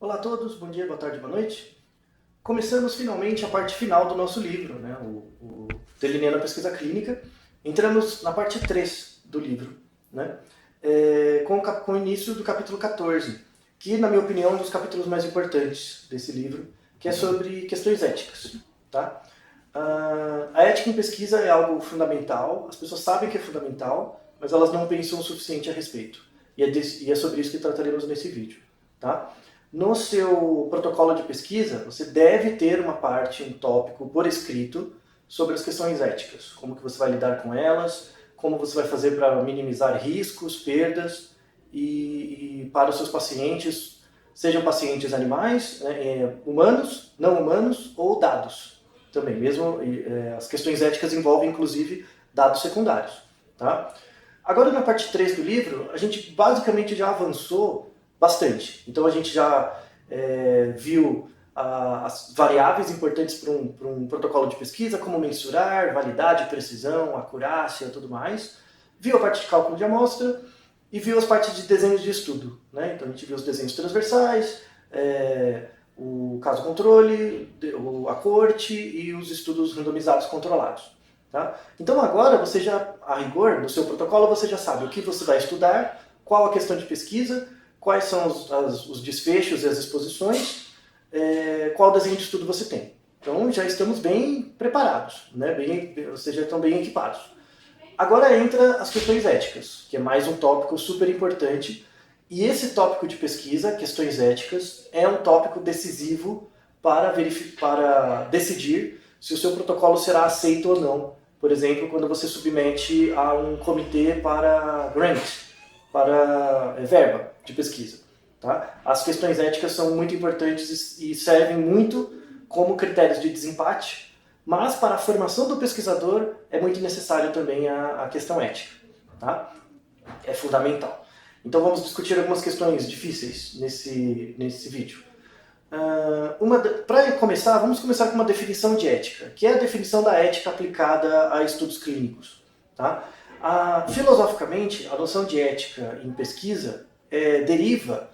Olá a todos, bom dia, boa tarde, boa noite. Começamos finalmente a parte final do nosso livro, né, o Delineando a Pesquisa Clínica. Entramos na parte 3 do livro, né, com o início do capítulo 14, que, na minha opinião, é um dos capítulos mais importantes desse livro, que é sobre questões éticas. Tá? A ética em pesquisa é algo fundamental, as pessoas sabem que é fundamental, mas elas não pensam o suficiente a respeito. E é sobre isso que trataremos nesse vídeo. Tá? No seu protocolo de pesquisa, você deve ter uma parte, um tópico por escrito sobre as questões éticas. Como que você vai lidar com elas, como você vai fazer para minimizar riscos, perdas e para os seus pacientes, sejam pacientes animais, humanos, não humanos ou dados também. Mesmo as questões éticas envolvem, inclusive, dados secundários. Tá? Agora, na parte 3 do livro, a gente basicamente já avançou bastante. Então a gente já viu as variáveis importantes para um protocolo de pesquisa, como mensurar, validade, precisão, acurácia e tudo mais. Viu a parte de cálculo de amostra e viu as partes de desenhos de estudo. Né? Então a gente viu os desenhos transversais, o caso controle, a corte e os estudos randomizados controlados. Tá? Então agora você já, a rigor, no seu protocolo, você já sabe o que você vai estudar, qual a questão de pesquisa, quais são os desfechos e as exposições, qual desenho de estudo você tem. Então já estamos bem preparados, né? Vocês já estão bem equipados. Agora entra as questões éticas, que é mais um tópico super importante, e esse tópico de pesquisa, questões éticas, é um tópico decisivo para decidir se o seu protocolo será aceito ou não. Por exemplo, quando você submete a um comitê para grant, para verba de pesquisa. Tá? As questões éticas são muito importantes e servem muito como critérios de desempate, mas para a formação do pesquisador é muito necessário também a questão ética. Tá? É fundamental. Então vamos discutir algumas questões difíceis nesse vídeo. Para começar, vamos começar com uma definição de ética, que é a definição da ética aplicada a estudos clínicos. Tá? Filosoficamente, a noção de ética em pesquisa deriva,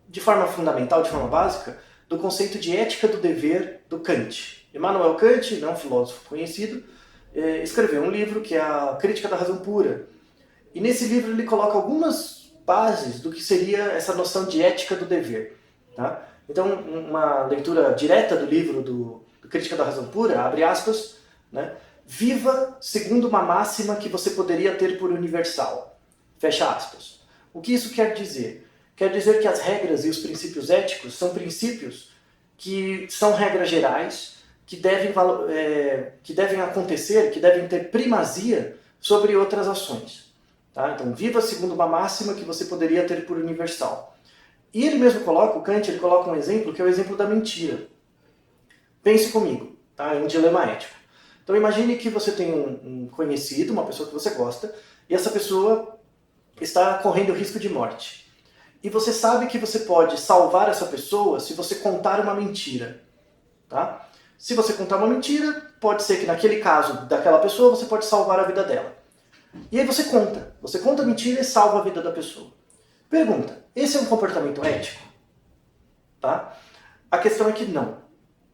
de forma fundamental, de forma básica, do conceito de ética do dever do Kant. Immanuel Kant, um filósofo conhecido, escreveu um livro que é a Crítica da Razão Pura. E nesse livro ele coloca algumas bases do que seria essa noção de ética do dever. Tá? Então, uma leitura direta do livro do Crítica da Razão Pura, abre aspas, né? Viva segundo uma máxima que você poderia ter por universal. Fecha aspas. O que isso quer dizer? Quer dizer que as regras e os princípios éticos são princípios que são regras gerais, que devem acontecer, que devem ter primazia sobre outras ações. Tá? Então, viva segundo uma máxima que você poderia ter por universal. E ele mesmo coloca, o Kant, ele coloca um exemplo que é o exemplo da mentira. Pense comigo, tá? É um dilema ético. Então imagine que você tem um conhecido, uma pessoa que você gosta, e essa pessoa está correndo risco de morte. E você sabe que você pode salvar essa pessoa se você contar uma mentira. Tá? Se você contar uma mentira, pode ser que naquele caso daquela pessoa você pode salvar a vida dela. E aí você conta a mentira e salva a vida da pessoa. Pergunta, esse é um comportamento ético? Tá? A questão é que não.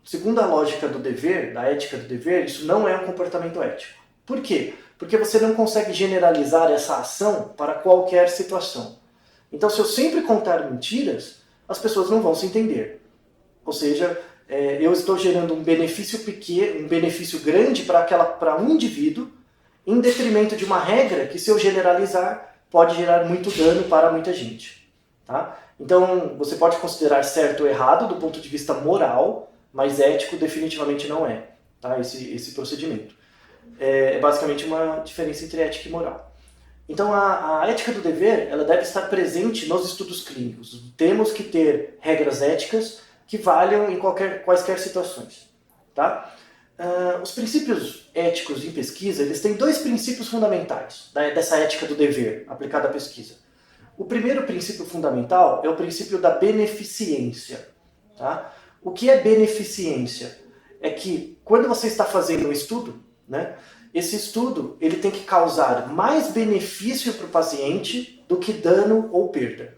Segundo a lógica do dever, da ética do dever, isso não é um comportamento ético. Por quê? Porque você não consegue generalizar essa ação para qualquer situação. Então, se eu sempre contar mentiras, as pessoas não vão se entender. Ou seja, eu estou gerando um benefício pequeno, um benefício grande para um indivíduo, em detrimento de uma regra que, se eu generalizar, pode gerar muito dano para muita gente. Tá? Então, você pode considerar certo ou errado do ponto de vista moral, mas ético definitivamente não é, tá? esse procedimento. É basicamente uma diferença entre ética e moral. Então, a ética do dever ela deve estar presente nos estudos clínicos. Temos que ter regras éticas que valham em quaisquer situações. Tá? Os princípios éticos em pesquisa eles têm dois princípios fundamentais dessa ética do dever aplicada à pesquisa. O primeiro princípio fundamental é o princípio da beneficência. Tá? O que é beneficência? É que quando você está fazendo um estudo, né, esse estudo ele tem que causar mais benefício para o paciente do que dano ou perda.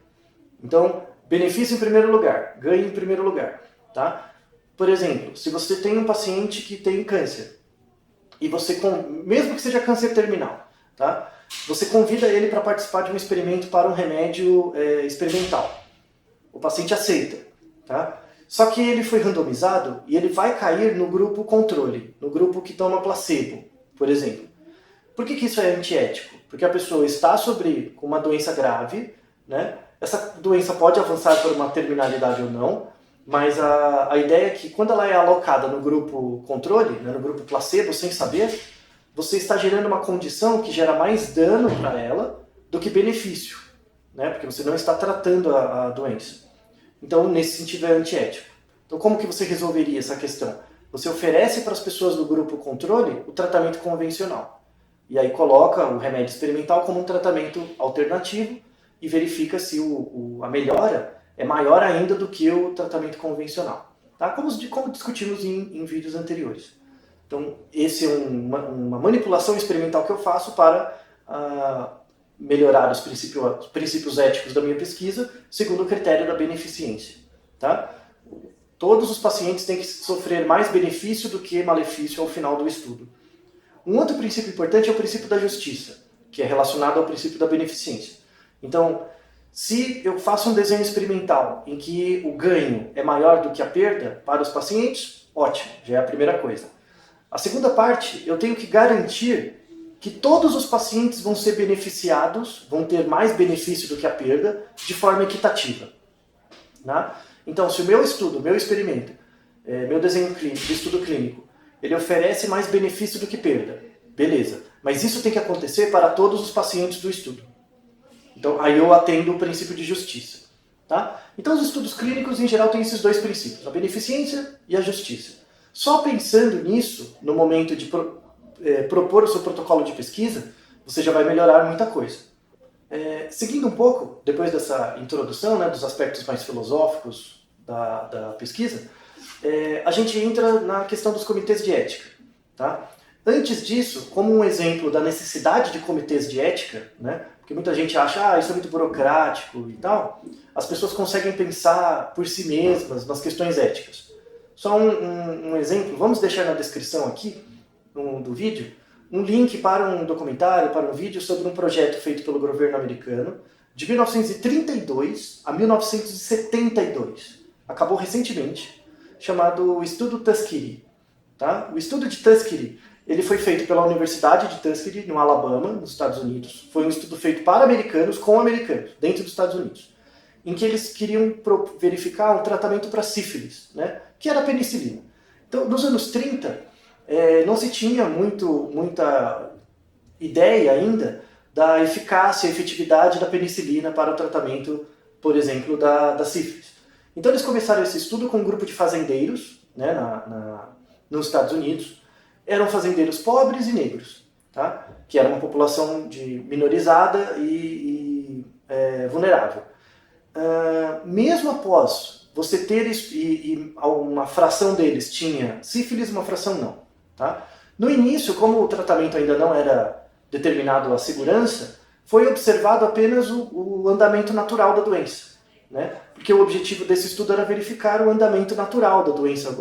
Então, benefício em primeiro lugar, ganho em primeiro lugar. Tá? Por exemplo, se você tem um paciente que tem câncer, e você, mesmo que seja câncer terminal, tá? Você convida ele para participar de um experimento para um remédio experimental. O paciente aceita. Tá? Só que ele foi randomizado e ele vai cair no grupo controle, no grupo que toma placebo, por exemplo. Por que isso é antiético? Porque a pessoa está com uma doença grave, né? Essa doença pode avançar por uma terminalidade ou não, mas a ideia é que quando ela é alocada no grupo controle, né, no grupo placebo, sem saber, você está gerando uma condição que gera mais dano para ela do que benefício, né? Porque você não está tratando a doença. Então, nesse sentido, é antiético. Então, como que você resolveria essa questão? Você oferece para as pessoas do grupo controle o tratamento convencional. E aí coloca o remédio experimental como um tratamento alternativo e verifica se a melhora é maior ainda do que o tratamento convencional. Tá? Como discutimos em vídeos anteriores. Então, esse é uma manipulação experimental que eu faço para melhorar os princípios éticos da minha pesquisa, segundo o critério da beneficência. Tá? Todos os pacientes têm que sofrer mais benefício do que malefício ao final do estudo. Um outro princípio importante é o princípio da justiça, que é relacionado ao princípio da beneficência. Então, se eu faço um desenho experimental em que o ganho é maior do que a perda para os pacientes, ótimo, já é a primeira coisa. A segunda parte, eu tenho que garantir que todos os pacientes vão ser beneficiados, vão ter mais benefício do que a perda, de forma equitativa. Né? Então, se o meu estudo, meu experimento, meu desenho de estudo clínico, ele oferece mais benefício do que perda, beleza. Mas isso tem que acontecer para todos os pacientes do estudo. Então, aí eu atendo o princípio de justiça. Tá? Então, os estudos clínicos, em geral, têm esses dois princípios, a beneficência e a justiça. Só pensando nisso, no momento de propor o seu protocolo de pesquisa, você já vai melhorar muita coisa. Seguindo um pouco, depois dessa introdução, né, dos aspectos mais filosóficos da pesquisa, a gente entra na questão dos comitês de ética. Tá? Antes disso, como um exemplo da necessidade de comitês de ética, né, porque muita gente acha, isso é muito burocrático e tal, as pessoas conseguem pensar por si mesmas nas questões éticas. Só um exemplo, vamos deixar na descrição aqui do vídeo, um link para um documentário, para um vídeo sobre um projeto feito pelo governo americano, de 1932 a 1972. Acabou recentemente, chamado Estudo Tuskegee. Tá? O estudo de Tuskegee, ele foi feito pela Universidade de Tuskegee, no Alabama, nos Estados Unidos. Foi um estudo feito para americanos, com americanos, dentro dos Estados Unidos, em que eles queriam verificar um tratamento para sífilis, né? Que era a penicilina. Então, nos anos 30, não se tinha muita ideia ainda da eficácia e efetividade da penicilina para o tratamento, por exemplo, da sífilis. Então eles começaram esse estudo com um grupo de fazendeiros, né, nos Estados Unidos. Eram fazendeiros pobres e negros, tá? Que era uma população minorizada e vulnerável. Mesmo após você ter isso, e uma fração deles tinha sífilis, uma fração não. Tá? No início, como o tratamento ainda não era determinado à segurança, foi observado apenas o andamento natural da doença. Né? Porque o objetivo desse estudo era verificar o andamento natural da doença,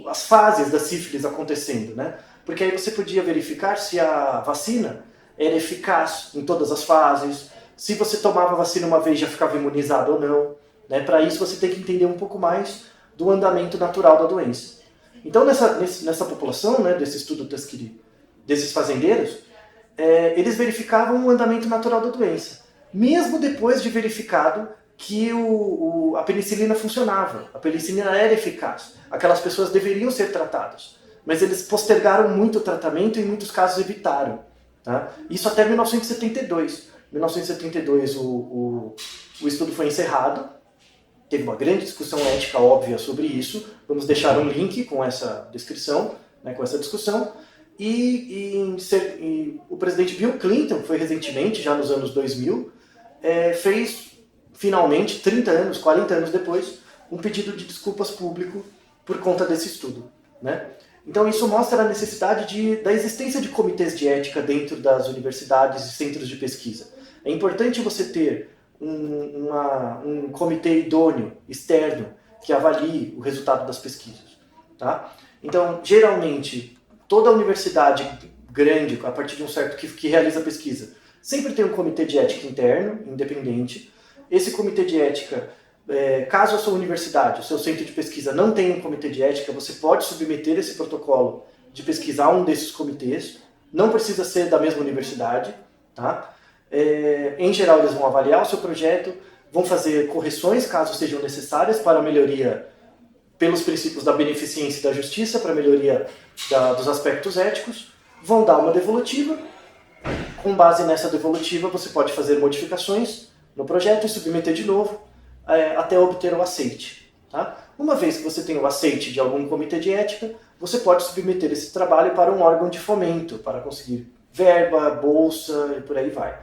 as fases da sífilis acontecendo. Né? Porque aí você podia verificar se a vacina era eficaz em todas as fases, se você tomava a vacina uma vez já ficava imunizado ou não. Né? Para isso você tem que entender um pouco mais do andamento natural da doença. Então, nessa população, né, desse estudo Tuskegee, desses fazendeiros, eles verificavam o andamento natural da doença, mesmo depois de verificado que a penicilina funcionava, a penicilina era eficaz, aquelas pessoas deveriam ser tratadas, mas eles postergaram muito o tratamento e em muitos casos evitaram. Tá? Isso até 1972. Em 1972 o estudo foi encerrado. Teve uma grande discussão ética óbvia sobre isso. Vamos deixar um link com essa descrição, né, com essa discussão. E o presidente Bill Clinton, foi recentemente, já nos anos 2000, fez finalmente, 30 anos, 40 anos depois, um pedido de desculpas público por conta desse estudo. Né? Então isso mostra a necessidade da existência de comitês de ética dentro das universidades e centros de pesquisa. É importante você ter um comitê idôneo, externo, que avalie o resultado das pesquisas. Tá? Então, geralmente, toda universidade grande, a partir de um certo que realiza pesquisa, sempre tem um comitê de ética interno, independente. Esse comitê de ética, caso a sua universidade, o seu centro de pesquisa não tenha um comitê de ética, você pode submeter esse protocolo de pesquisa a um desses comitês. Não precisa ser da mesma universidade. Tá? Em geral, eles vão avaliar o seu projeto, vão fazer correções, caso sejam necessárias, para a melhoria pelos princípios da beneficência e da justiça, para a melhoria dos aspectos éticos, vão dar uma devolutiva. Com base nessa devolutiva, você pode fazer modificações no projeto e submeter de novo até obter o aceite. Tá? Uma vez que você tem o aceite de algum comitê de ética, você pode submeter esse trabalho para um órgão de fomento, para conseguir verba, bolsa e por aí vai.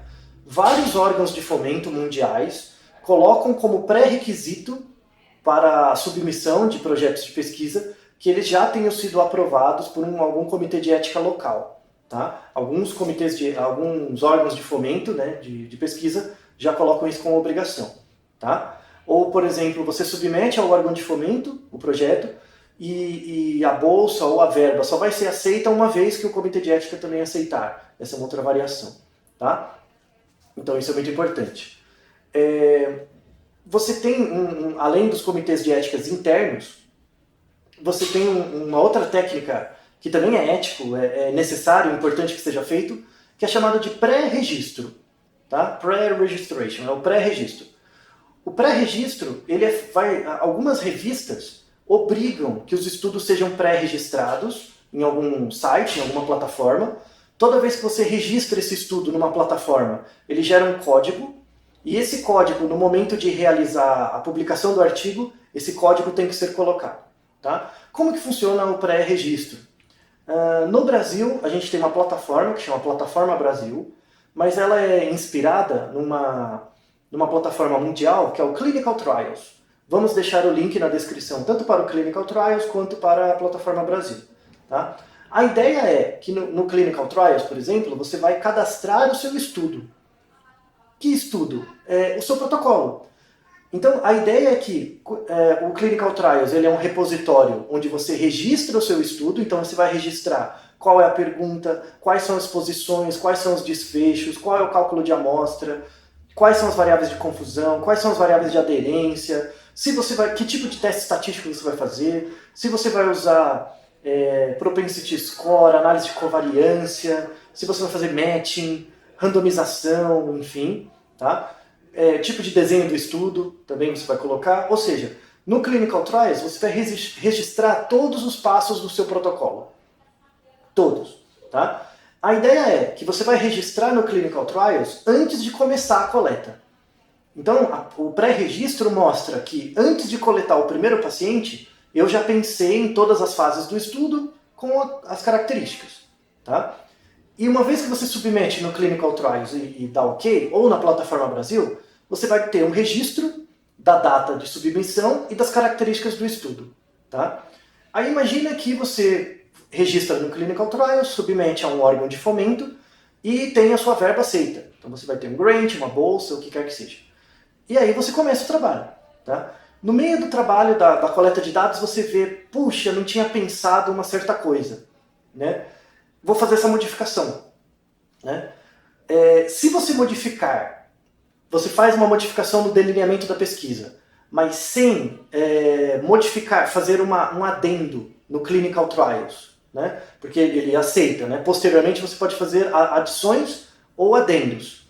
Vários órgãos de fomento mundiais colocam como pré-requisito para a submissão de projetos de pesquisa que eles já tenham sido aprovados por algum comitê de ética local. Tá? Alguns órgãos de fomento, né, de pesquisa já colocam isso como obrigação. Tá? Ou, por exemplo, você submete ao órgão de fomento o projeto e a bolsa ou a verba só vai ser aceita uma vez que o comitê de ética também aceitar. Essa é uma outra variação. Tá? Então isso é muito importante. Você tem, além dos comitês de éticas internos, você tem uma outra técnica que também é ético, é necessário, importante que seja feito, que é chamado de pré-registro. Tá? Pre-registration, é o pré-registro. O pré-registro, algumas revistas obrigam que os estudos sejam pré-registrados em algum site, em alguma plataforma. Toda vez que você registra esse estudo numa plataforma, ele gera um código, e esse código, no momento de realizar a publicação do artigo, esse código tem que ser colocado. Tá? Como que funciona o pré-registro? No Brasil, a gente tem uma plataforma que chama Plataforma Brasil, mas ela é inspirada numa plataforma mundial que é o Clinical Trials. Vamos deixar o link na descrição, tanto para o Clinical Trials quanto para a Plataforma Brasil. Tá? A ideia é que no Clinical Trials, por exemplo, você vai cadastrar o seu estudo. Que estudo? O seu protocolo. Então, a ideia é que o Clinical Trials ele é um repositório onde você registra o seu estudo, então você vai registrar qual é a pergunta, quais são as posições, quais são os desfechos, qual é o cálculo de amostra, quais são as variáveis de confusão, quais são as variáveis de aderência, que tipo de teste estatístico você vai fazer, se você vai usar propensity score, análise de covariância, se você vai fazer matching, randomização, enfim, tá? Tipo de desenho do estudo também você vai colocar, ou seja, no Clinical Trials você vai registrar todos os passos do seu protocolo. Todos. Tá? A ideia é que você vai registrar no Clinical Trials antes de começar a coleta. Então, o pré-registro mostra que antes de coletar o primeiro paciente, eu já pensei em todas as fases do estudo com as características. Tá? E uma vez que você submete no Clinical Trials e dá OK, ou na Plataforma Brasil, você vai ter um registro da data de submissão e das características do estudo. Tá? Aí imagina que você registra no Clinical Trials, submete a um órgão de fomento e tem a sua verba aceita. Então você vai ter um grant, uma bolsa, o que quer que seja. E aí você começa o trabalho. Tá? No meio do trabalho da coleta de dados, você vê, puxa, não tinha pensado uma certa coisa. Né? Vou fazer essa modificação. Né? Se você modificar, você faz uma modificação no delineamento da pesquisa, mas sem fazer um adendo no Clinical Trials, né? Porque ele aceita. Né? Posteriormente você pode fazer adições ou adendos.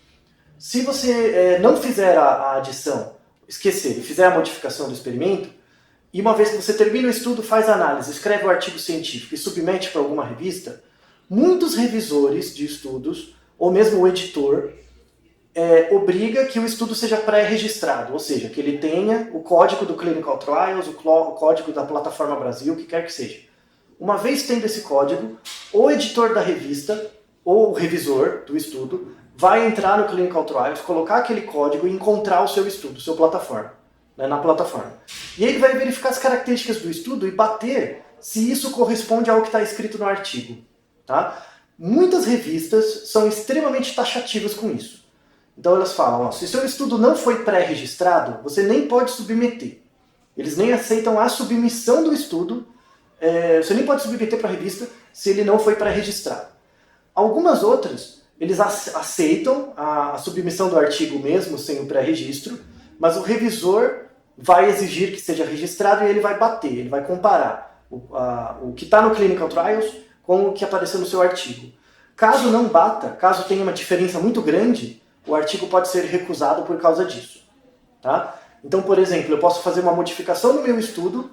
Se você não fizer a adição, esquecer e fizer a modificação do experimento, e uma vez que você termina o estudo, faz a análise, escreve o artigo científico e submete para alguma revista, muitos revisores de estudos, ou mesmo o editor, obriga que o estudo seja pré-registrado, ou seja, que ele tenha o código do Clinical Trials, o código da Plataforma Brasil, o que quer que seja. Uma vez tendo esse código, o editor da revista, ou o revisor do estudo, vai entrar no Clinical Trials, colocar aquele código e encontrar o seu estudo, sua plataforma, né, na plataforma. E ele vai verificar as características do estudo e bater se isso corresponde ao que está escrito no artigo. Tá? Muitas revistas são extremamente taxativas com isso. Então elas falam, ó, se o seu estudo não foi pré-registrado, você nem pode submeter. Eles nem aceitam a submissão do estudo, você nem pode submeter para a revista se ele não foi pré-registrado. Algumas outras, eles aceitam a submissão do artigo mesmo sem o pré-registro, mas o revisor vai exigir que seja registrado e ele vai bater, ele vai comparar o que está no Clinical Trials com o que apareceu no seu artigo. Caso não bata, caso tenha uma diferença muito grande, o artigo pode ser recusado por causa disso. Tá? Então, por exemplo, eu posso fazer uma modificação no meu estudo,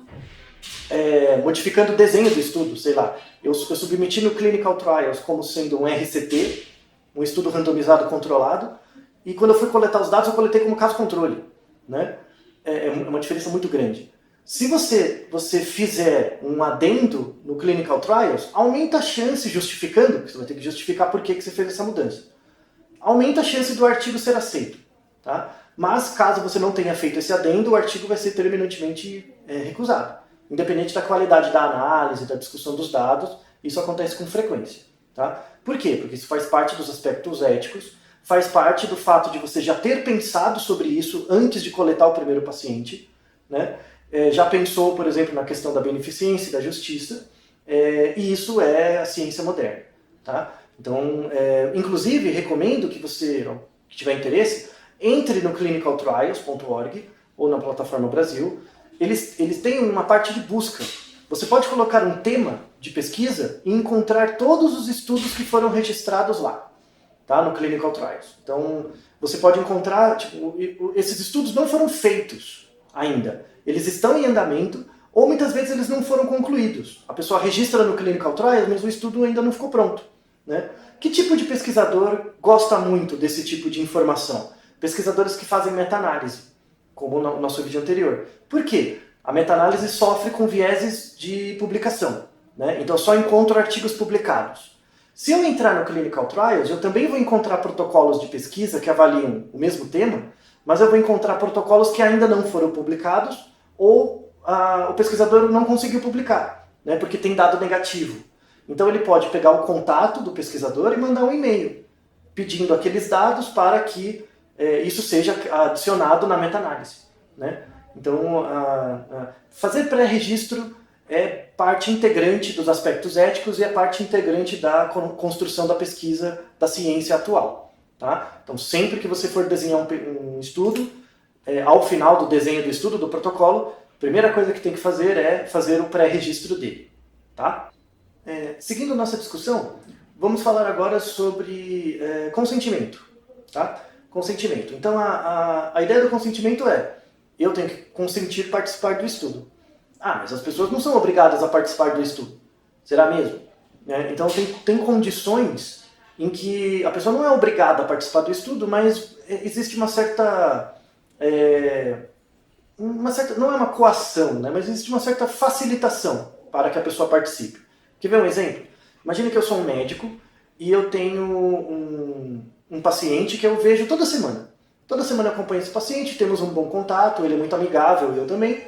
modificando o desenho do estudo, sei lá. Eu submeti no Clinical Trials como sendo um RCT, um estudo randomizado controlado, e quando eu fui coletar os dados, eu coletei como caso controle. Né? É uma diferença muito grande. Se você fizer um adendo no Clinical Trials, aumenta a chance, justificando, porque você vai ter que justificar por que você fez essa mudança, aumenta a chance do artigo ser aceito. Tá? Mas, caso você não tenha feito esse adendo, o artigo vai ser terminantemente recusado. Independente da qualidade da análise, da discussão dos dados, isso acontece com frequência. Tá? Por quê? Porque isso faz parte dos aspectos éticos, faz parte do fato de você já ter pensado sobre isso antes de coletar o primeiro paciente, né? Já pensou, por exemplo, na questão da beneficência e da justiça, e isso é a ciência moderna. Tá? Então, inclusive, recomendo que você, que tiver interesse, entre no clinicaltrials.org ou na plataforma Brasil. Eles têm uma parte de busca. Você pode colocar um tema de pesquisa e encontrar todos os estudos que foram registrados lá, tá? No Clinical Trials. Então, você pode encontrar, esses estudos não foram feitos ainda. Eles estão em andamento, ou muitas vezes eles não foram concluídos. A pessoa registra no Clinical Trials, mas o estudo ainda não ficou pronto. Né? Que tipo de pesquisador gosta muito desse tipo de informação? Pesquisadores que fazem meta-análise, como no nosso vídeo anterior. Por quê? A meta-análise sofre com vieses de publicação. Né? Então eu só encontro artigos publicados. Se eu entrar no Clinical Trials, eu também vou encontrar protocolos de pesquisa que avaliam o mesmo tema, mas eu vou encontrar protocolos que ainda não foram publicados ou o pesquisador não conseguiu publicar, né? Porque tem dado negativo. Então ele pode pegar o contato do pesquisador e mandar um e-mail pedindo aqueles dados para que isso seja adicionado na meta-análise. Né? Então, fazer pré-registro é parte integrante dos aspectos éticos e é parte integrante da construção da pesquisa da ciência atual. Tá? Então, sempre que você for desenhar um estudo, ao final do desenho do estudo, do protocolo, a primeira coisa que tem que fazer é fazer o pré-registro dele. Tá? Seguindo nossa discussão, vamos falar agora sobre consentimento. Tá? Consentimento. Então, a ideia do consentimento é: eu tenho que consentir participar do estudo. Mas as pessoas não são obrigadas a participar do estudo. Será mesmo? Então, tem condições em que a pessoa não é obrigada a participar do estudo, mas existe uma certa não é uma coação, né? Mas existe uma certa facilitação para que a pessoa participe. Quer ver um exemplo? Imagina que eu sou um médico e eu tenho um paciente que eu vejo toda semana. Toda semana eu acompanho esse paciente, temos um bom contato, ele é muito amigável, eu também.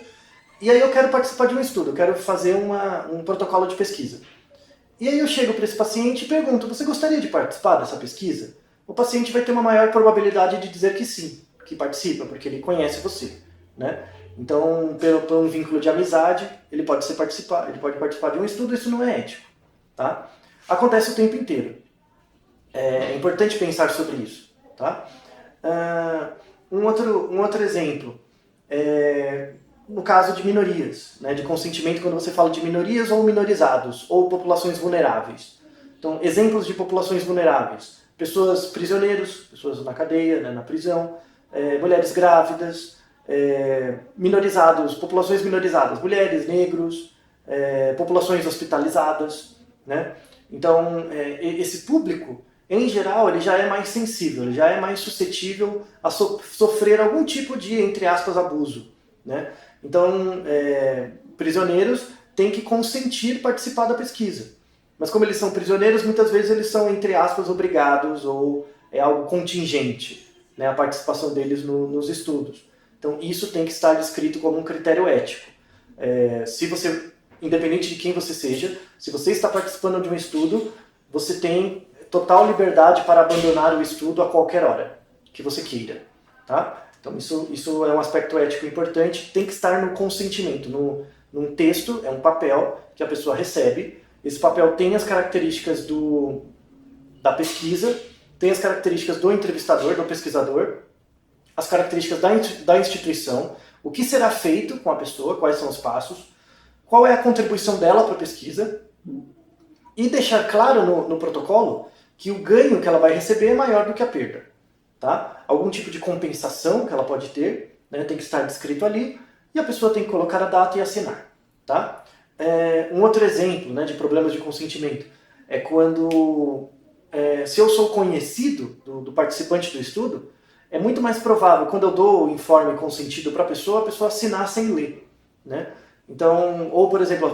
E aí eu quero participar de um estudo, eu quero fazer um protocolo de pesquisa. E aí eu chego para esse paciente e pergunto: você gostaria de participar dessa pesquisa? O paciente vai ter uma maior probabilidade de dizer que sim, que participa, porque ele conhece você. Né? Então, por um vínculo de amizade, ele pode participar de um estudo, isso não é ético. Tá? Acontece o tempo inteiro. É importante pensar sobre isso. Tá? Um outro exemplo, no caso de minorias, né, de consentimento quando você fala de minorias ou minorizados, ou populações vulneráveis. Então, exemplos de populações vulneráveis: pessoas prisioneiros, pessoas na cadeia, né, na prisão, mulheres grávidas, populações minorizadas, mulheres, negros, populações hospitalizadas. Né? Então, esse público, em geral, ele já é mais sensível, ele já é mais suscetível a sofrer algum tipo de, entre aspas, abuso. Né? Então, prisioneiros têm que consentir participar da pesquisa. Mas como eles são prisioneiros, muitas vezes eles são, entre aspas, obrigados, ou é algo contingente, né, a participação deles nos estudos. Então, isso tem que estar descrito como um critério ético. Se você, independente de quem você seja, se você está participando de um estudo, você tem total liberdade para abandonar o estudo a qualquer hora. que você queira. Tá? Então isso é um aspecto ético importante, tem que estar no consentimento, num texto, é um papel que a pessoa recebe, esse papel tem as características da pesquisa, tem as características do entrevistador, do pesquisador, as características da instituição, o que será feito com a pessoa, quais são os passos, qual é a contribuição dela para a pesquisa, e deixar claro no protocolo que o ganho que ela vai receber é maior do que a perda. Tá? Algum tipo de compensação que ela pode ter, né, tem que estar descrito ali, e a pessoa tem que colocar a data e assinar. Tá? Um outro exemplo, né, de problemas de consentimento é quando, se eu sou conhecido do participante do estudo, é muito mais provável, quando eu dou o informe consentido para a pessoa assinar sem ler. Né? Então, ou por exemplo,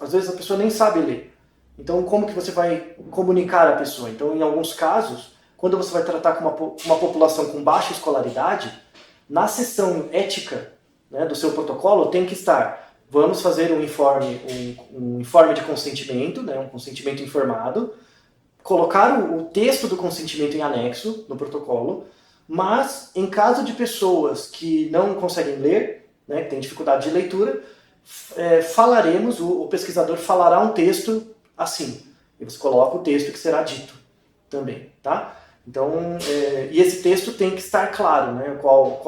às vezes a pessoa nem sabe ler. Então, como que você vai comunicar a pessoa? Então, em alguns casos, quando você vai tratar com uma população com baixa escolaridade, na seção ética, né, do seu protocolo tem que estar: vamos fazer um informe de consentimento, né, um consentimento informado, colocar o texto do consentimento em anexo no protocolo, mas em caso de pessoas que não conseguem ler, né, que têm dificuldade de leitura, o pesquisador falará um texto assim, e você coloca o texto que será dito também, tá? Então, e esse texto tem que estar claro, né, qual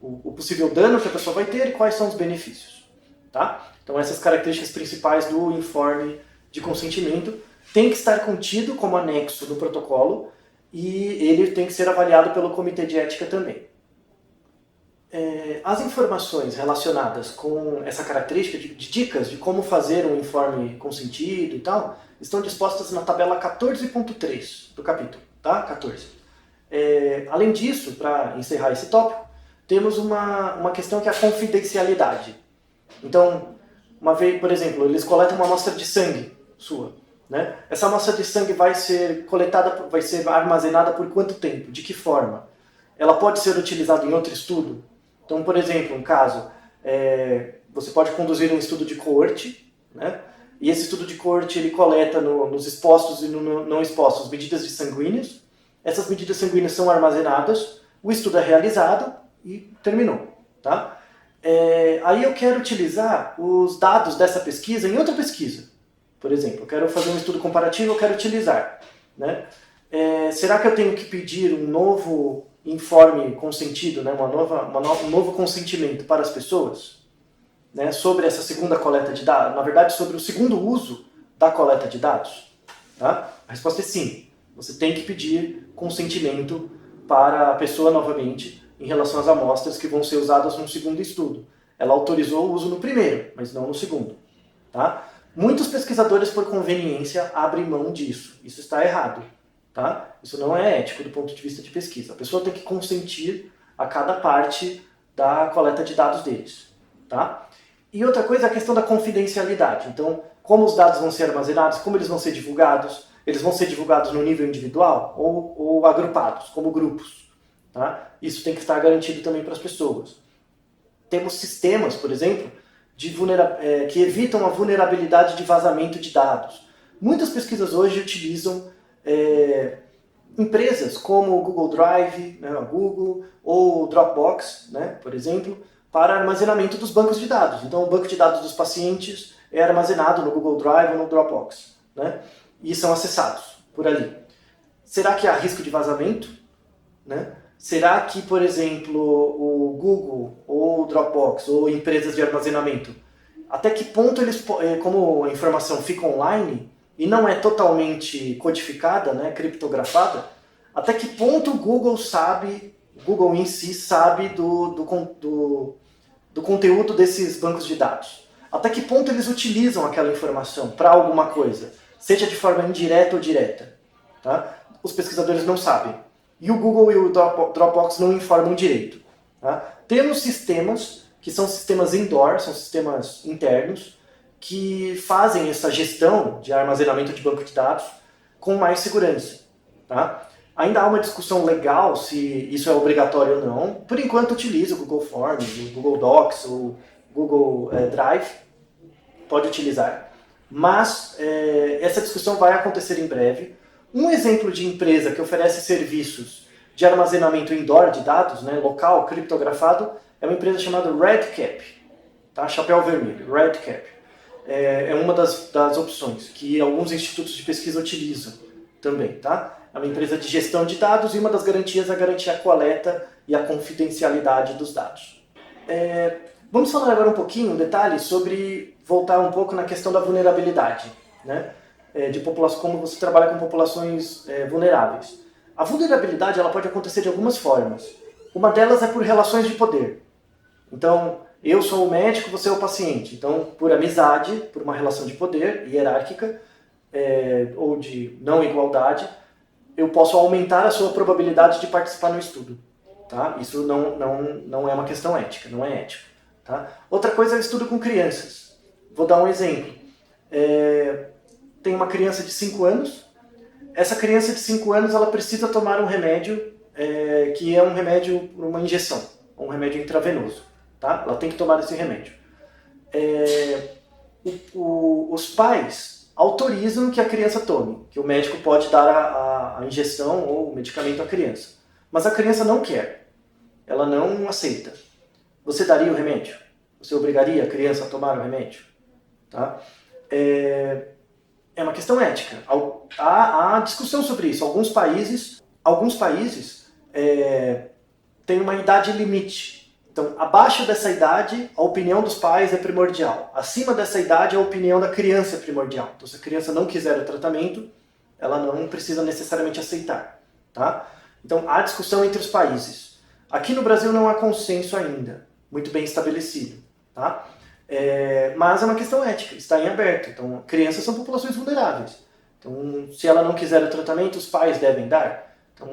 o possível dano que a pessoa vai ter e quais são os benefícios, tá? Então essas características principais do informe de consentimento tem que estar contido como anexo no protocolo e ele tem que ser avaliado pelo comitê de ética também. As informações relacionadas com essa característica de dicas de como fazer um informe consentido e tal, estão dispostas na tabela 14.3 do capítulo, tá? 14. Além disso, para encerrar esse tópico, temos uma questão que é a confidencialidade. Então, uma vez, por exemplo, eles coletam uma amostra de sangue sua, né? Essa amostra de sangue vai ser coletada, vai ser armazenada por quanto tempo? De que forma? Ela pode ser utilizada em outro estudo? Então, por exemplo, um caso, você pode conduzir um estudo de coorte, né? E esse estudo de coorte ele coleta nos expostos e no não expostos medidas de sanguíneos. Essas medidas sanguíneas são armazenadas, o estudo é realizado e terminou. Tá? Aí eu quero utilizar os dados dessa pesquisa em outra pesquisa. Por exemplo, eu quero fazer um estudo comparativo, eu quero utilizar. Né? Será que eu tenho que pedir um novo informe consentido, né? Um novo consentimento para as pessoas, né? Sobre essa segunda coleta de dados? Na verdade, sobre o segundo uso da coleta de dados? Tá? A resposta é sim. Você tem que pedir consentimento para a pessoa novamente em relação às amostras que vão ser usadas no segundo estudo. Ela autorizou o uso no primeiro, mas não no segundo. Tá? Muitos pesquisadores, por conveniência, abrem mão disso. Isso está errado. Tá? Isso não é ético do ponto de vista de pesquisa. A pessoa tem que consentir a cada parte da coleta de dados deles. Tá? E outra coisa é a questão da confidencialidade. Então, como os dados vão ser armazenados, como eles vão ser divulgados, eles vão ser divulgados no nível individual ou agrupados, como grupos. Tá? Isso tem que estar garantido também para as pessoas. Temos sistemas, por exemplo, que evitam a vulnerabilidade de vazamento de dados. Muitas pesquisas hoje utilizam empresas como o Google Drive, né, a Google, ou o Dropbox, né, por exemplo, para armazenamento dos bancos de dados. Então, o banco de dados dos pacientes é armazenado no Google Drive ou no Dropbox, né, e são acessados por ali. Será que há risco de vazamento? Né? Será que, por exemplo, o Google ou o Dropbox ou empresas de armazenamento, até que ponto eles, como a informação fica online e não é totalmente codificada, né, criptografada, até que ponto o Google em si sabe do conteúdo desses bancos de dados? Até que ponto eles utilizam aquela informação para alguma coisa, seja de forma indireta ou direta? Tá? Os pesquisadores não sabem. E o Google e o Dropbox não informam direito. Tá? Temos sistemas que são sistemas indoor, são sistemas internos, que fazem essa gestão de armazenamento de banco de dados com mais segurança. Tá? Ainda há uma discussão legal se isso é obrigatório ou não. Por enquanto utiliza o Google Forms, o Google Docs, o Google Drive, pode utilizar. Mas essa discussão vai acontecer em breve. Um exemplo de empresa que oferece serviços de armazenamento indoor de dados, né, local, criptografado, é uma empresa chamada RedCap, tá? Chapéu vermelho, RedCap. É uma das opções que alguns institutos de pesquisa utilizam também, tá? É uma empresa de gestão de dados e uma das garantias é garantir a coleta e a confidencialidade dos dados. Vamos falar agora um pouquinho, um detalhe, sobre voltar um pouco na questão da vulnerabilidade, né? De população, como você trabalha com populações vulneráveis. A vulnerabilidade ela pode acontecer de algumas formas. Uma delas é por relações de poder. Então, eu sou o médico, você é o paciente. Então, por amizade, por uma relação de poder hierárquica ou de não igualdade, eu posso aumentar a sua probabilidade de participar no estudo. Tá? Isso não é uma questão ética, não é ético. Tá? Outra coisa é o estudo com crianças. Vou dar um exemplo. Tem uma criança de 5 anos. Essa criança de 5 anos ela precisa tomar um remédio que é um remédio por uma injeção, um remédio intravenoso. Tá? Ela tem que tomar esse remédio. Os pais autorizam que a criança tome, que o médico pode dar a injeção ou o medicamento à criança. Mas a criança não quer, ela não aceita. Você daria o remédio? Você obrigaria a criança a tomar o remédio? Tá? É uma questão ética. Há discussão sobre isso. Alguns países têm uma idade limite. Então, abaixo dessa idade, a opinião dos pais é primordial. Acima dessa idade, a opinião da criança é primordial. Então, se a criança não quiser o tratamento, ela não precisa necessariamente aceitar. Tá? Então, há discussão entre os países. Aqui no Brasil não há consenso ainda, muito bem estabelecido. Tá? Mas é uma questão ética, está em aberto. Então, crianças são populações vulneráveis. Então, se ela não quiser o tratamento, os pais devem dar. Então,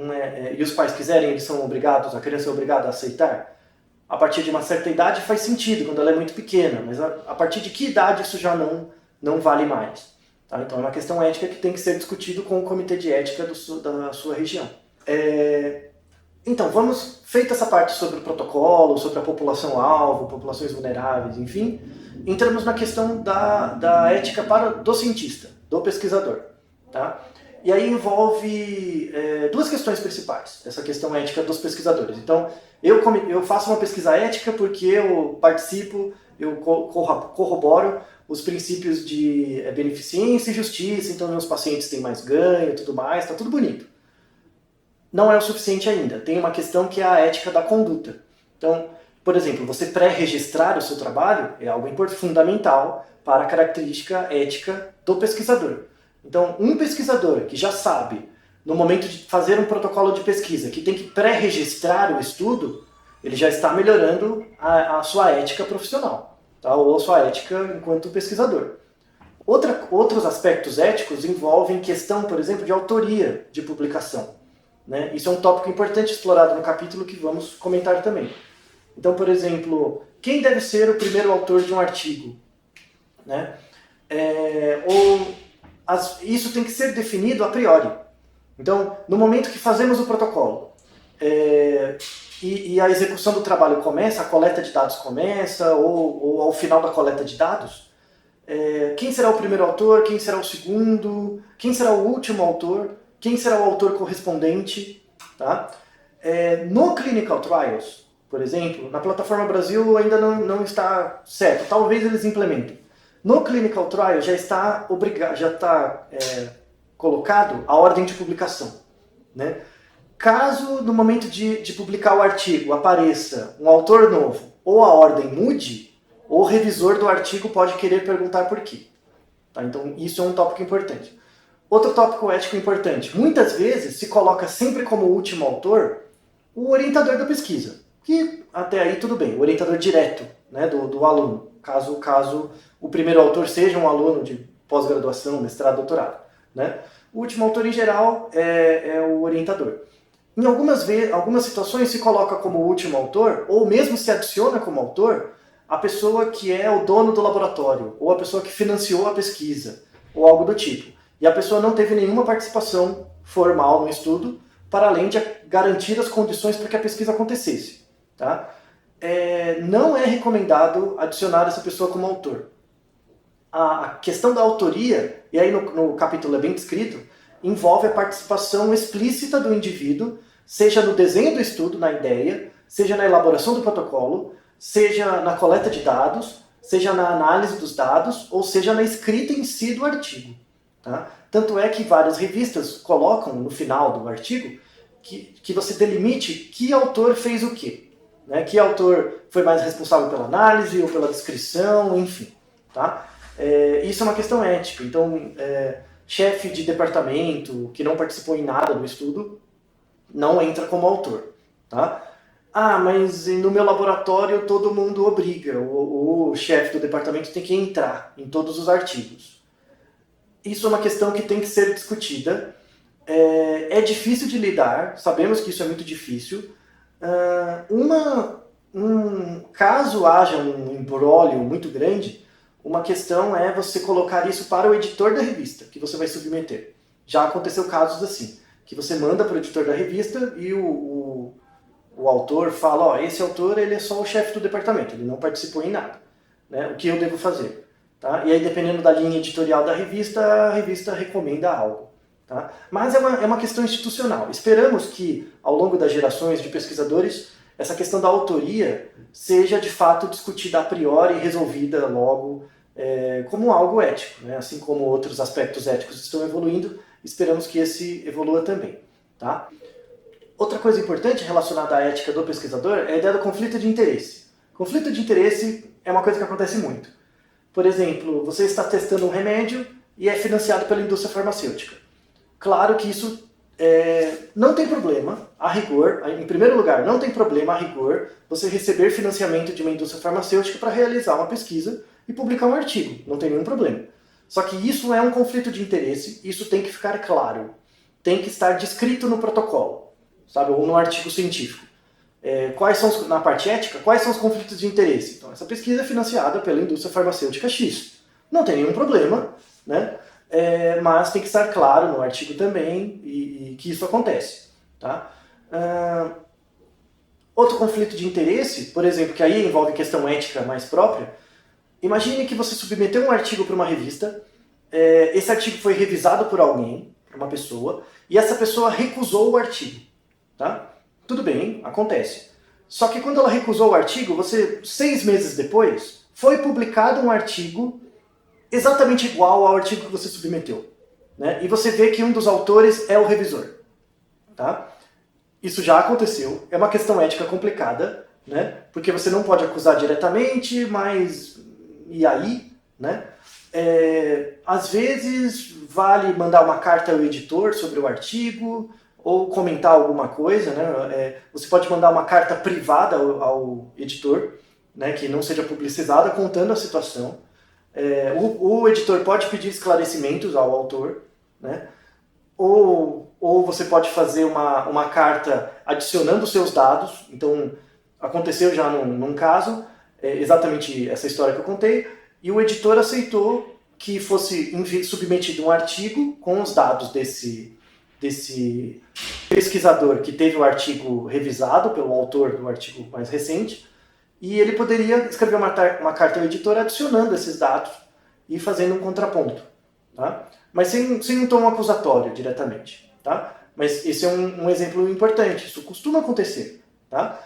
e os pais quiserem, eles são obrigados, a criança é obrigada a aceitar. A partir de uma certa idade faz sentido, quando ela é muito pequena, mas a partir de que idade isso já não vale mais? Tá? Então é uma questão ética que tem que ser discutido com o comitê de ética da sua região. Então, feita essa parte sobre o protocolo, sobre a população-alvo, populações vulneráveis, enfim, entramos na questão da ética do cientista, do pesquisador. Tá? E aí envolve duas questões principais, essa questão ética dos pesquisadores. Então, eu faço uma pesquisa ética porque eu participo, eu corroboro os princípios de beneficência e justiça, então meus pacientes têm mais ganho e tudo mais, está tudo bonito. Não é o suficiente ainda, tem uma questão que é a ética da conduta. Então, por exemplo, você pré-registrar o seu trabalho é algo fundamental para a característica ética do pesquisador. Então, um pesquisador que já sabe, no momento de fazer um protocolo de pesquisa, que tem que pré-registrar o estudo, ele já está melhorando a sua ética profissional, tá? Ou a sua ética enquanto pesquisador. Outros aspectos éticos envolvem questão, por exemplo, de autoria de publicação. Né? Isso é um tópico importante explorado no capítulo que vamos comentar também. Então, por exemplo, quem deve ser o primeiro autor de um artigo? Né? Isso tem que ser definido a priori. Então, no momento que fazemos o protocolo e a execução do trabalho começa, a coleta de dados começa, ou ao final da coleta de dados, quem será o primeiro autor, quem será o segundo, quem será o último autor, quem será o autor correspondente. Tá? No Clinical Trials, por exemplo, na plataforma Brasil ainda não está certo, talvez eles implementem. No Clinical Trial já está colocado a ordem de publicação. Né? Caso no momento de publicar o artigo apareça um autor novo ou a ordem mude, o revisor do artigo pode querer perguntar por quê. Tá? Então isso é um tópico importante. Outro tópico ético importante. Muitas vezes se coloca sempre como último autor o orientador da pesquisa. Que até aí tudo bem, o orientador direto, né, do aluno. Caso o primeiro autor seja um aluno de pós-graduação, mestrado, doutorado. Né? O último autor, em geral, é o orientador. Em algumas situações se coloca como último autor, ou mesmo se adiciona como autor, a pessoa que é o dono do laboratório, ou a pessoa que financiou a pesquisa, ou algo do tipo. E a pessoa não teve nenhuma participação formal no estudo, para além de garantir as condições para que a pesquisa acontecesse. Tá? Não é recomendado adicionar essa pessoa como autor. A questão da autoria, e aí no capítulo é bem descrito, envolve a participação explícita do indivíduo, seja no desenho do estudo, na ideia, seja na elaboração do protocolo, seja na coleta de dados, seja na análise dos dados, ou seja na escrita em si do artigo. Tá? Tanto é que várias revistas colocam no final do artigo que você delimite que autor fez o quê. Né? Que autor foi mais responsável pela análise ou pela descrição, enfim. Tá? Isso é uma questão ética. Então, chefe de departamento que não participou em nada do estudo não entra como autor. Tá? Ah, mas no meu laboratório todo mundo obriga, o chefe do departamento tem que entrar em todos os artigos. Isso é uma questão que tem que ser discutida. É difícil de lidar, sabemos que isso é muito difícil. Caso haja um imbróglio muito grande, uma questão é você colocar isso para o editor da revista, que você vai submeter. Já aconteceu casos assim, que você manda para o editor da revista e o autor fala, esse autor ele é só o chefe do departamento, ele não participou em nada. Né? O que eu devo fazer? Tá? E aí, dependendo da linha editorial da revista, a revista recomenda algo. Tá? Mas é uma questão institucional. Esperamos que, ao longo das gerações de pesquisadores, essa questão da autoria seja, de fato, discutida a priori e resolvida logo como algo ético. Né? Assim como outros aspectos éticos estão evoluindo, esperamos que esse evolua também. Tá? Outra coisa importante relacionada à ética do pesquisador é a ideia do conflito de interesse. Conflito de interesse é uma coisa que acontece muito. Por exemplo, você está testando um remédio e é financiado pela indústria farmacêutica. Claro que isso não tem problema, a rigor, em primeiro lugar, não tem problema, a rigor, você receber financiamento de uma indústria farmacêutica para realizar uma pesquisa e publicar um artigo, não tem nenhum problema. Só que isso é um conflito de interesse, isso tem que ficar claro, tem que estar descrito no protocolo, sabe, ou no artigo científico. Na parte ética, quais são os conflitos de interesse? Então, essa pesquisa é financiada pela indústria farmacêutica X. Não tem nenhum problema, né? Mas tem que estar claro no artigo também e que isso acontece. Tá? Outro conflito de interesse, por exemplo, que aí envolve questão ética mais própria, imagine que você submeteu um artigo para uma revista, esse artigo foi revisado por alguém, por uma pessoa, e essa pessoa recusou o artigo. Tá? Tudo bem, acontece. Só que quando ela recusou o artigo, 6 meses depois, foi publicado um artigo exatamente igual ao artigo que você submeteu. Né? E você vê que um dos autores é o revisor. Tá? Isso já aconteceu, é uma questão ética complicada, né? Porque você não pode acusar diretamente, mas e aí? Né? Às vezes vale mandar uma carta ao editor sobre o artigo, ou comentar alguma coisa, né? Você pode mandar uma carta privada ao editor, né, que não seja publicizada, contando a situação. O editor pode pedir esclarecimentos ao autor, né? Ou você pode fazer uma carta adicionando os seus dados. Então, aconteceu já num caso, exatamente essa história que eu contei, e o editor aceitou que fosse submetido um artigo com os dados desse pesquisador que teve o artigo revisado pelo autor do artigo mais recente, e ele poderia escrever uma carta ao editor adicionando esses dados e fazendo um contraponto. Tá? Mas sem um tom acusatório diretamente. Tá? Mas esse é um exemplo importante, isso costuma acontecer. Tá?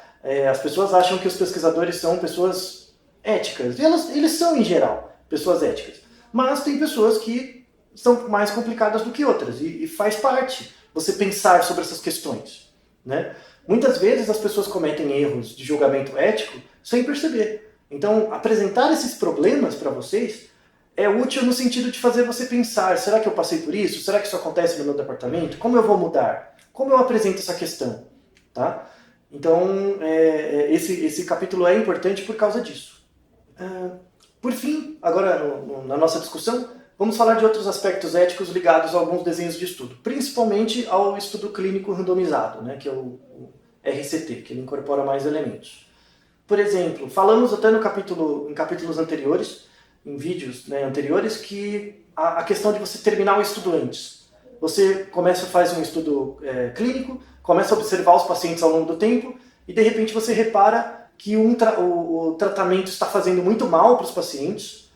As pessoas acham que os pesquisadores são pessoas éticas, e eles são, em geral, pessoas éticas. Mas tem pessoas que são mais complicadas do que outras, e faz parte você pensar sobre essas questões. Né? Muitas vezes as pessoas cometem erros de julgamento ético sem perceber. Então, apresentar esses problemas para vocês é útil no sentido de fazer você pensar, será que eu passei por isso? Será que isso acontece no meu departamento? Como eu vou mudar? Como eu apresento essa questão? Tá? Então, esse capítulo é importante por causa disso. Por fim, agora na nossa discussão, vamos falar de outros aspectos éticos ligados a alguns desenhos de estudo, principalmente ao estudo clínico randomizado, né, que é o RCT, que ele incorpora mais elementos. Por exemplo, falamos até em capítulos anteriores, em vídeos, né, anteriores, que a questão de você terminar o estudo antes. Você faz um estudo clínico, começa a observar os pacientes ao longo do tempo, e de repente você repara que o tratamento está fazendo muito mal para os pacientes,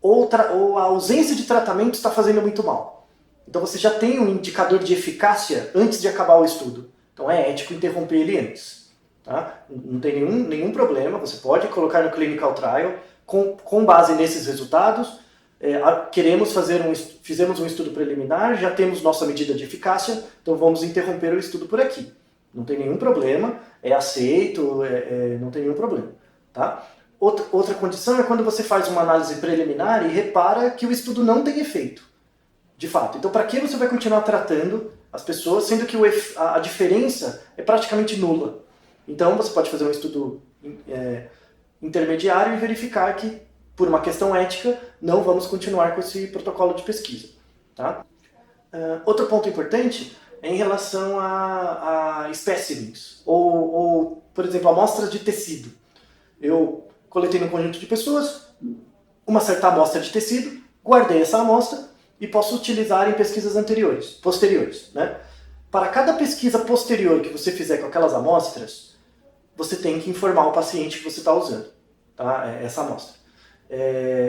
ou a ausência de tratamento está fazendo muito mal. Então você já tem um indicador de eficácia antes de acabar o estudo. Então é ético interromper ele antes. Tá? Não tem nenhum problema, você pode colocar no clinical trial, com base nesses resultados, fizemos um estudo preliminar, já temos nossa medida de eficácia, então vamos interromper o estudo por aqui. Não tem nenhum problema, é aceito, não tem nenhum problema. Tá? Outra condição é quando você faz uma análise preliminar e repara que o estudo não tem efeito, de fato. Então, para que você vai continuar tratando as pessoas, sendo que a diferença é praticamente nula? Então, você pode fazer um estudo intermediário e verificar que, por uma questão ética, não vamos continuar com esse protocolo de pesquisa. Tá? Outro ponto importante é em relação a specimens, ou, por exemplo, amostras de tecido. Eu coletei num conjunto de pessoas uma certa amostra de tecido, guardei essa amostra e posso utilizar em pesquisas posteriores. Né? Para cada pesquisa posterior que você fizer com aquelas amostras, você tem que informar o paciente que você está usando, tá? Essa amostra.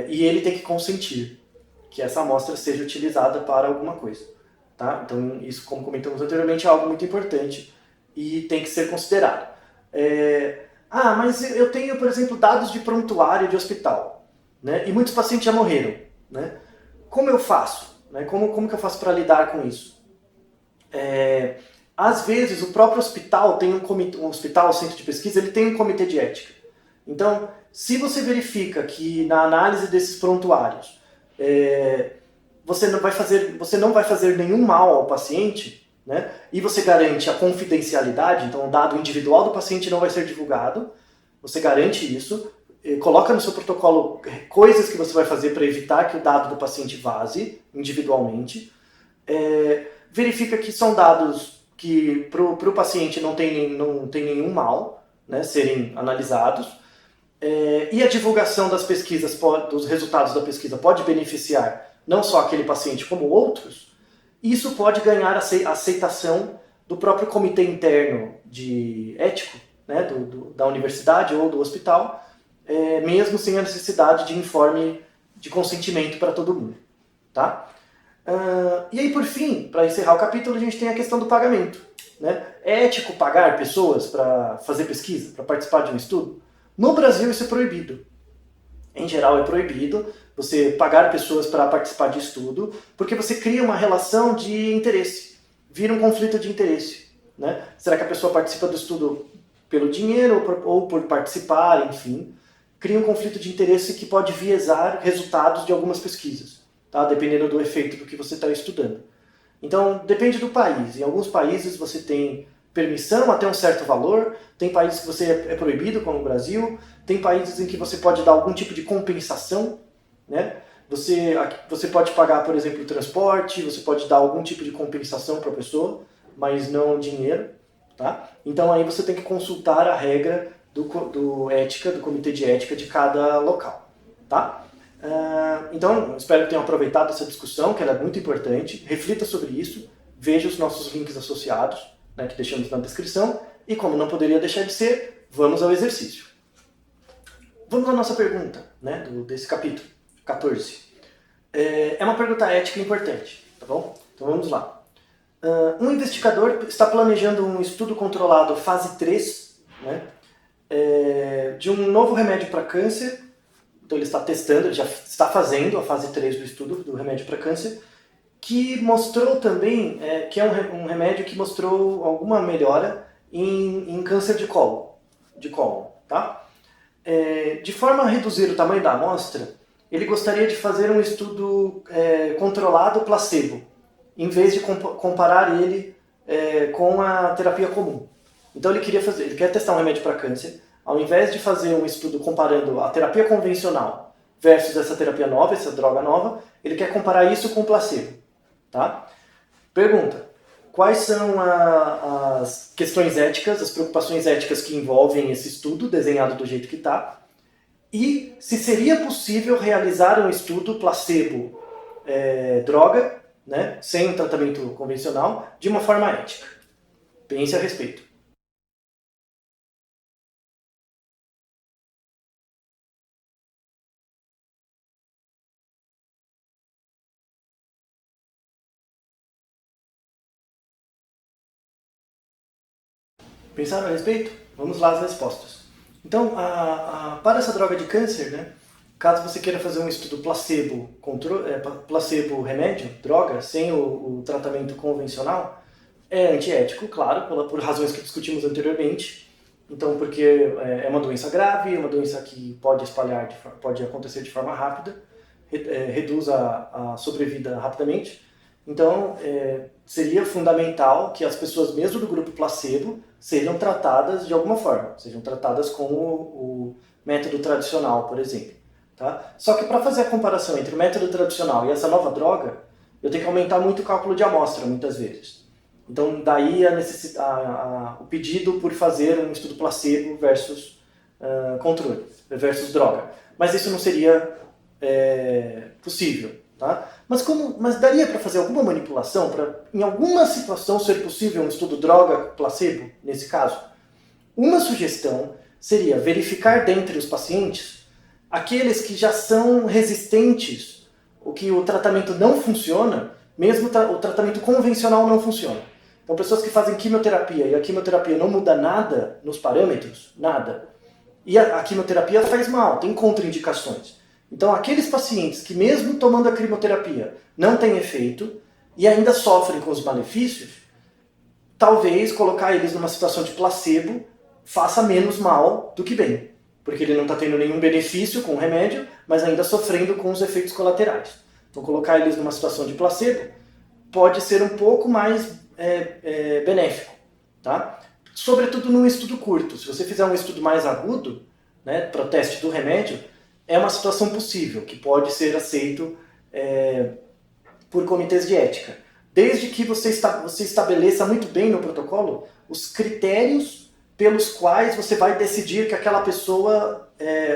E ele tem que consentir que essa amostra seja utilizada para alguma coisa. Tá? Então, isso, como comentamos anteriormente, é algo muito importante e tem que ser considerado. Mas eu tenho, por exemplo, dados de prontuário de hospital, né? E muitos pacientes já morreram. Né? Como eu faço? Né? Como que eu faço para lidar com isso? Às vezes, o próprio hospital tem um hospital, centro de pesquisa, ele tem um comitê de ética. Então, se você verifica que na análise desses prontuários você não vai fazer nenhum mal ao paciente, né, e você garante a confidencialidade, então o dado individual do paciente não vai ser divulgado, você garante isso, coloca no seu protocolo coisas que você vai fazer para evitar que o dado do paciente vaze individualmente, verifica que são dados que para o paciente não tem nenhum mal, né, serem analisados, e a divulgação das pesquisas, dos resultados da pesquisa pode beneficiar não só aquele paciente como outros, isso pode ganhar aceitação do próprio comitê interno de ético, né, da universidade ou do hospital, mesmo sem a necessidade de informe de consentimento para todo mundo. Tá? E aí, por fim, para encerrar o capítulo, a gente tem a questão do pagamento. Né? É ético pagar pessoas para fazer pesquisa, para participar de um estudo? No Brasil isso é proibido. Em geral é proibido você pagar pessoas para participar de estudo, porque você cria uma relação de interesse, vira um conflito de interesse. Né? Será que a pessoa participa do estudo pelo dinheiro ou por participar, enfim? Cria um conflito de interesse que pode viesar resultados de algumas pesquisas, tá? Dependendo do efeito do que você está estudando. Então, depende do país. Em alguns países você tem permissão até um certo valor, tem países que você é proibido, como o Brasil, tem países em que você pode dar algum tipo de compensação, né? Você pode pagar, por exemplo, o transporte, você pode dar algum tipo de compensação para a pessoa, mas não dinheiro, tá? Então aí você tem que consultar a regra do comitê de ética de cada local, tá? Então, espero que tenham aproveitado essa discussão, que ela é muito importante. Reflita sobre isso, veja os nossos links associados, né, que deixamos na descrição, e como não poderia deixar de ser, vamos ao exercício. Vamos à nossa pergunta, né, desse capítulo 14. É uma pergunta ética importante, tá bom? Então vamos lá. Um investigador está planejando um estudo controlado fase 3, né, de um novo remédio para câncer. Então ele está testando, ele já está fazendo a fase 3 do estudo do remédio para câncer, que mostrou também, que é um remédio que mostrou alguma melhora em câncer de cólon. Tá? De forma a reduzir o tamanho da amostra, ele gostaria de fazer um estudo controlado placebo, em vez de comparar ele com a terapia comum. Então ele quer testar um remédio para câncer, ao invés de fazer um estudo comparando a terapia convencional versus essa terapia nova, essa droga nova, ele quer comparar isso com o placebo. Tá? Pergunta: quais são as questões éticas, as preocupações éticas que envolvem esse estudo desenhado do jeito que está? E se seria possível realizar um estudo placebo droga, né, sem um tratamento convencional, de uma forma ética? Pense a respeito. Pensaram a respeito? Vamos lá as respostas. Então, para essa droga de câncer, né, caso você queira fazer um estudo placebo remédio, droga, sem o tratamento convencional, é antiético, claro, por razões que discutimos anteriormente. Então, porque é uma doença grave, é uma doença que pode espalhar, pode acontecer de forma rápida, reduz a sobrevida rapidamente. Então, seria fundamental que as pessoas, mesmo do grupo placebo, sejam tratadas de alguma forma, sejam tratadas com o método tradicional, por exemplo. Tá? Só que para fazer a comparação entre o método tradicional e essa nova droga, eu tenho que aumentar muito o cálculo de amostra, muitas vezes. Então, daí o pedido por fazer um estudo placebo versus controle, versus droga. Mas isso não seria possível. Tá? Mas daria para fazer alguma manipulação para, em alguma situação, ser possível um estudo droga-placebo, nesse caso? Uma sugestão seria verificar dentre os pacientes aqueles que já são resistentes, o que o tratamento não funciona, mesmo o tratamento convencional não funciona. Então, pessoas que fazem quimioterapia e a quimioterapia não muda nada nos parâmetros, nada, e a quimioterapia faz mal, tem contraindicações. Então, aqueles pacientes que mesmo tomando a quimioterapia não têm efeito e ainda sofrem com os malefícios, talvez colocar eles numa situação de placebo faça menos mal do que bem, porque ele não está tendo nenhum benefício com o remédio, mas ainda sofrendo com os efeitos colaterais. Então, colocar eles numa situação de placebo pode ser um pouco mais benéfico, tá? Sobretudo num estudo curto. Se você fizer um estudo mais agudo, né, para o teste do remédio, é uma situação possível, que pode ser aceito por comitês de ética. Desde que você estabeleça muito bem no protocolo os critérios pelos quais você vai decidir que aquela pessoa,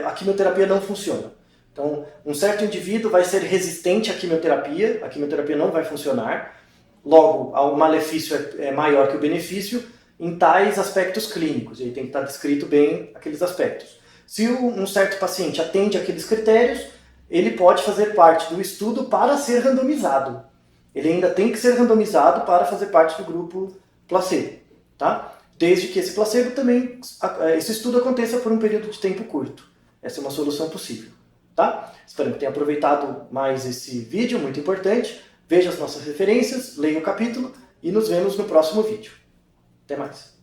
a quimioterapia não funciona. Então, um certo indivíduo vai ser resistente à quimioterapia, a quimioterapia não vai funcionar, logo, o malefício é maior que o benefício em tais aspectos clínicos, e aí tem que estar descrito bem aqueles aspectos. Se um certo paciente atende aqueles critérios, ele pode fazer parte do estudo para ser randomizado. Ele ainda tem que ser randomizado para fazer parte do grupo placebo, tá? Desde que esse placebo também, esse estudo aconteça por um período de tempo curto. Essa é uma solução possível, tá? Espero que tenha aproveitado mais esse vídeo, muito importante. Veja as nossas referências, leia o capítulo e nos vemos no próximo vídeo. Até mais!